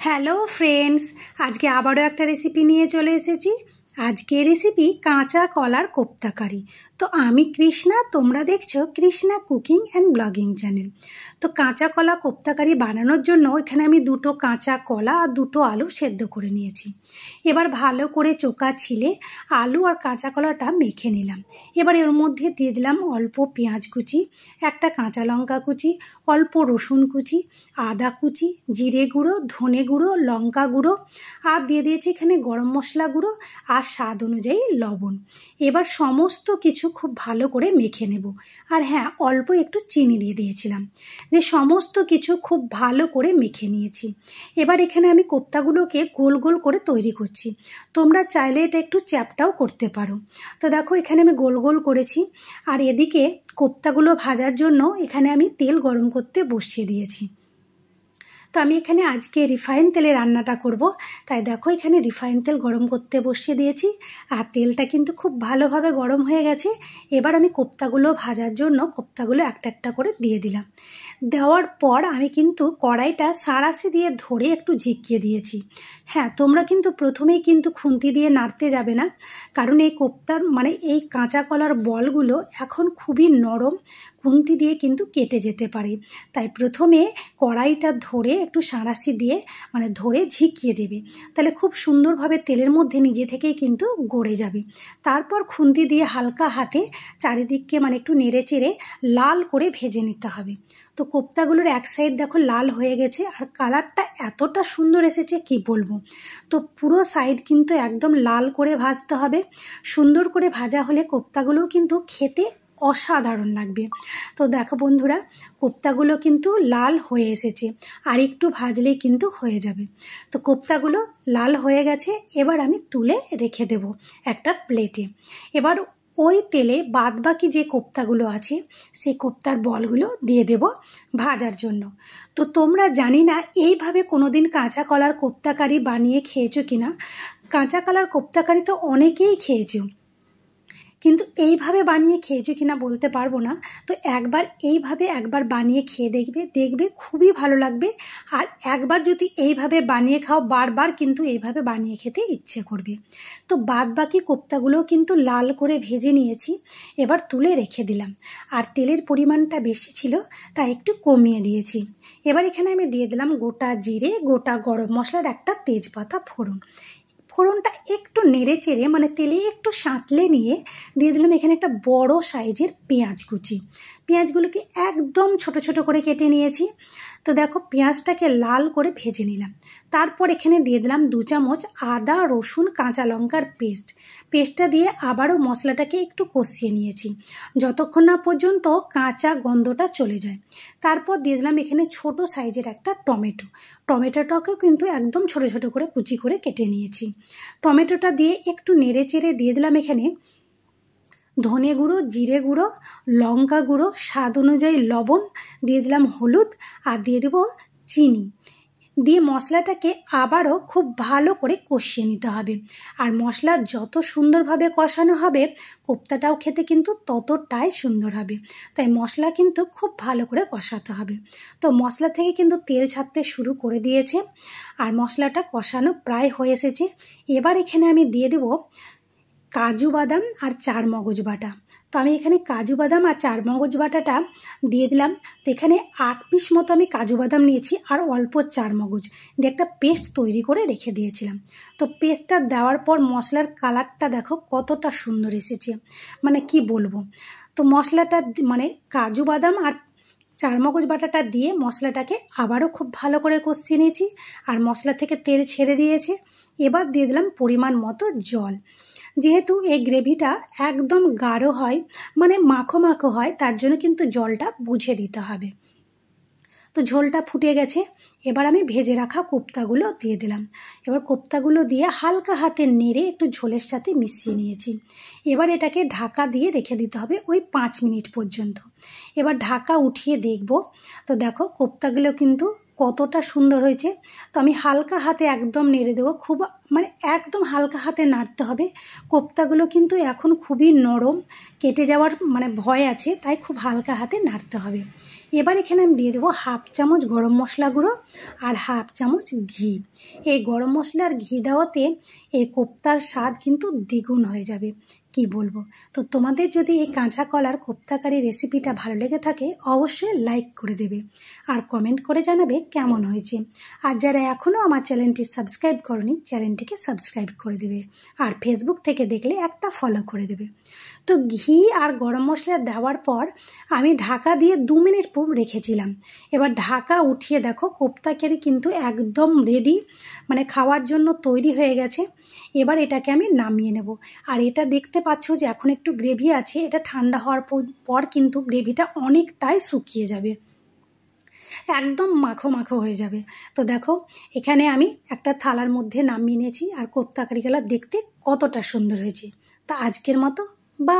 Hello friends, আজকে আবারও একটা রেসিপি নিয়ে চলে এসেছি। আজকে রেসিপি কাঁচা কলার কোপ্তা কারি। তো আমি কৃষ্ণা, তোমরা দেখছো Krishna cooking and blogging channel. তো কাঁচা কলা কোপ্তা কারি বানানোর জন্য এখানে আমি দুটো কাঁচা কলা আর দুটো আলু সেদ্ধ করে নিয়েছি। এবার ভালো করে চোকা ছিলে আলু আর কাঁচা কলাটা মেখে নিলাম। এবার এর মধ্যে দিয়ে দিলাম অল্প পেঁয়াজ কুচি, একটা কাঁচা লঙ্কা কুচি, অল্প রসুন কুচি, আদা কুচি, জিরে গুঁড়ো, ধনে গুঁড়ো, লঙ্কা গুঁড়ো আর দিয়ে দিয়েছি এখানে গরম মশলা গুঁড়ো আর স্বাদ অনুযায়ী লবণ। এবার সমস্ত কিছু খুব ভালো করে মেখে নেব। আর হ্যাঁ, অল্প একটু চিনি দিয়ে দিয়েছিলাম। দিয়ে সমস্ত কিছু খুব ভালো করে মেখে নিয়েছি। এবার এখানে আমি কোপ্তাগুলোকে গোল গোল করে তৈরি করছি। তোমরা চাইলে এটা একটু চ্যাপটাও করতে পারো। তো দেখো, এখানে আমি গোল গোল করেছি। আর এদিকে কোপ্তাগুলো ভাজার জন্য এখানে আমি তেল গরম করতে বসিয়ে দিয়েছি। তো আমি এখানে আজকে রিফাইন তেলে রান্নাটা করব, তাই দেখো এখানে রিফাইন তেল গরম করতে বসিয়ে দিয়েছি। আর তেলটা কিন্তু খুব ভালোভাবে গরম হয়ে গেছে। এবার আমি কোপ্তাগুলো ভাজার জন্য কোপ্তাগুলো একটা একটা করে দিয়ে দিলাম। দেওয়ার পর আমি কিন্তু কড়াইটা সাঁড়াশি দিয়ে ধরে একটু ঝিকিয়ে দিয়েছি। হ্যাঁ, তোমরা কিন্তু প্রথমেই কিন্তু খুন্তি দিয়ে নাড়তে যাবে না, কারণ এই কোপ্তার এই কাঁচা কলার বলগুলো এখন খুবই নরম, খুন্তি দিয়ে কিন্তু কেটে যেতে পারে। তাই প্রথমে কড়াইটা ধরে একটু সাঁড়াশি দিয়ে ধরে ঝিকিয়ে দেবে, তাহলে খুব সুন্দরভাবে তেলের মধ্যে নিজে থেকেই কিন্তু গড়ে যাবে। তারপর খুন্তি দিয়ে হালকা হাতে চারিদিককে একটু নেড়ে চেড়ে লাল করে ভেজে নিতে হবে। তো কোপ্তাগুলোর এক সাইড দেখো লাল হয়ে গেছে, আর কালারটা এতটা সুন্দর এসেছে কি বলবো। তো পুরো সাইড কিন্তু একদম লাল করে ভাজতে হবে। সুন্দর করে ভাজা হলে কোপ্তাগুলোও কিন্তু খেতে অসাধারণ লাগবে। তো দেখো বন্ধুরা, কোপ্তাগুলো কিন্তু লাল হয়ে এসেছে, আর একটু ভাজলেই কিন্তু হয়ে যাবে। তো কোপ্তাগুলো লাল হয়ে গেছে, এবার আমি তুলে রেখে দেব একটা প্লেটে। এবার ওই তেলে বাদবাকি যে কোপ্তাগুলো আছে সেই কোপ্তার বলগুলো দিয়ে দেব ভাজার জন্য। তো তোমরা জানি না এইভাবে কোনোদিন কাঁচা কলার কোপ্তা কারি বানিয়ে খেয়েছো কিনা। কাঁচা কলার কোপ্তা কারি তো অনেকেই খেয়েছো, কিন্তু এইভাবে বানিয়ে খেয়েছো কিনা বলতে পারবো না। তো একবার বানিয়ে খেয়ে দেখবে খুবই ভালো লাগবে। আর একবার যদি এইভাবে বানিয়ে খাও, বারবার কিন্তু এইভাবে বানিয়ে খেতে ইচ্ছে করবে। তো বাদ বাকি কোপ্তাগুলো কিন্তু লাল করে ভেজে নিয়েছি, এবার তুলে রেখে দিলাম। আর তেলের পরিমাণটা বেশি ছিল তাই একটু কমিয়ে দিয়েছি। এবার এখানে আমি দিয়ে দিলাম গোটা জিরে, গোটা গরম মশলার একটা তেজপাতা ফোড়নটা একটু নেড়ে চেড়ে তেলে একটু সাঁতলে নিয়ে দিয়ে দিলাম এখানে একটা বড় সাইজের পেঁয়াজ কুচি। পেঁয়াজগুলোকে একদম ছোট ছোট করে কেটে নিয়েছি। তো দেখো, পেঁয়াজটাকে লাল করে ভেজে নিলাম। তারপর এখানে দিয়ে দিলাম 2 চামচ আদা রসুন কাঁচা লঙ্কার পেস্টটা দিয়ে আবারও মশলাটাকে একটু কষিয়ে নিয়েছি যতক্ষণ না পর্যন্ত কাঁচা গন্ধটা চলে যায়। তারপর দিয়ে দিলাম এখানে ছোট সাইজের একটা টমেটোটাকেও কিন্তু একদম ছোট ছোট করে কুচি করে কেটে নিয়েছি। টমেটোটা দিয়ে একটু নেড়ে চেড়ে দিয়ে দিলাম এখানে ধনে গুঁড়ো, জিরে গুঁড়ো, লঙ্কা গুঁড়ো, স্বাদ অনুযায়ী লবণ, দিয়ে দিলাম হলুদ আর দিয়ে দেব চিনি। দিয়ে মশলাটাকে আবারও খুব ভালো করে কষিয়ে নিতে হবে। আর মশলা যত সুন্দরভাবে কষানো হবে কোপ্তাটাও খেতে কিন্তু ততটাই সুন্দর হবে। তাই মশলা কিন্তু খুব ভালো করে কষাতে হবে। তো মশলা থেকে কিন্তু তেল ছাড়তে শুরু করে দিয়েছে, আর মশলাটা কষানো প্রায় হয়ে এসেছে। এবার এখানে আমি দিয়ে দেব কাজু বাদাম আর চারমগজ বাটা। তো আমি এখানে কাজু বাদাম আর চারমগজ বাটাটা দিয়ে দিলাম। তো এখানে 8 পিস মতো আমি কাজু বাদাম নিয়েছি আর অল্প চারমগজ দিয়ে একটা পেস্ট তৈরি করে রেখে দিয়েছিলাম। তো পেস্টটা দেওয়ার পর মশলার কালারটা দেখো কতটা সুন্দর এসেছে, কি বলবো। তো মশলাটা কাজু বাদাম আর চারমগজ বাটাটা দিয়ে মশলাটাকে আবারও খুব ভালো করে কষিয়ে নিয়েছি, আর মশলা থেকে তেল ছেড়ে দিয়েছে। এবার দিয়ে দিলাম পরিমাণ মতো জল। যেহেতু এই গ্রেভিটা একদম গাঢ় হয়, মাখো মাখো হয়, তার জন্য কিন্তু জলটা বুঝে দিতে হবে। তো ঝোলটা ফুটে গেছে, এবার আমি ভেজে রাখা কোপ্তাগুলো দিয়ে দিলাম। এবার কোপ্তাগুলো দিয়ে হালকা হাতে নেড়ে একটু ঝোলের সাথে মিশিয়ে নিয়েছি। এবার এটাকে ঢাকা দিয়ে রেখে দিতে হবে ওই 5 মিনিট পর্যন্ত। এবার ঢাকা উঠিয়ে দেখব। তো দেখো কোপ্তাগুলো কিন্তু কতটা সুন্দর হয়েছে। তো আমি হালকা হাতে একদম নেড়ে দেবো, খুব একদম হালকা হাতে নাড়তে হবে। কোপ্তাগুলো কিন্তু এখন খুবই নরম, কেটে যাওয়ার ভয় আছে, তাই খুব হালকা হাতে নাড়তে হবে। এবার এখানে আমি দিয়ে দেবো হাফ চামচ গরম মশলা গুঁড়ো আর হাফ চামচ ঘি। এই গরম মশলা আর ঘি দেওয়াতে এই কোপ্তার স্বাদ কিন্তু দ্বিগুণ হয়ে যাবে, কি বলবো। তো তোমাদের যদি এই কাঁচা কলার কোপ্তা কারি রেসিপিটা ভালো লেগে থাকে অবশ্যই লাইক করে দেবে আর কমেন্ট করে জানাবে কেমন হয়েছে। আর যারা এখনও আমার চ্যানেলটি সাবস্ক্রাইব করনি চ্যানেলটিকে সাবস্ক্রাইব করে দেবে আর ফেসবুক থেকে দেখলে একটা ফলো করে দেবে। তো ঘি আর গরম মশলা দেওয়ার পর আমি ঢাকা দিয়ে 2 মিনিট রেখেছিলাম। এবার ঢাকা উঠিয়ে দেখো কোপ্তা কারি কিন্তু একদম রেডি, মানে খাওয়ার জন্য তৈরি হয়ে গেছে। এবার এটাকে আমি নামিয়ে নেব। আর এটা দেখতে পাচ্ছ যে এখন একটু গ্রেভি আছে, এটা ঠান্ডা হওয়ার পর কিন্তু গ্রেভিটা অনেকটাই শুকিয়ে যাবে, একদম মাখো মাখো হয়ে যাবে। তো দেখো এখানে আমি একটা থালার মধ্যে নামিয়ে নিয়েছি আর কোপ্তা কারিগুলো দেখতে কতটা সুন্দর হয়েছে। তা আজকের মতো বা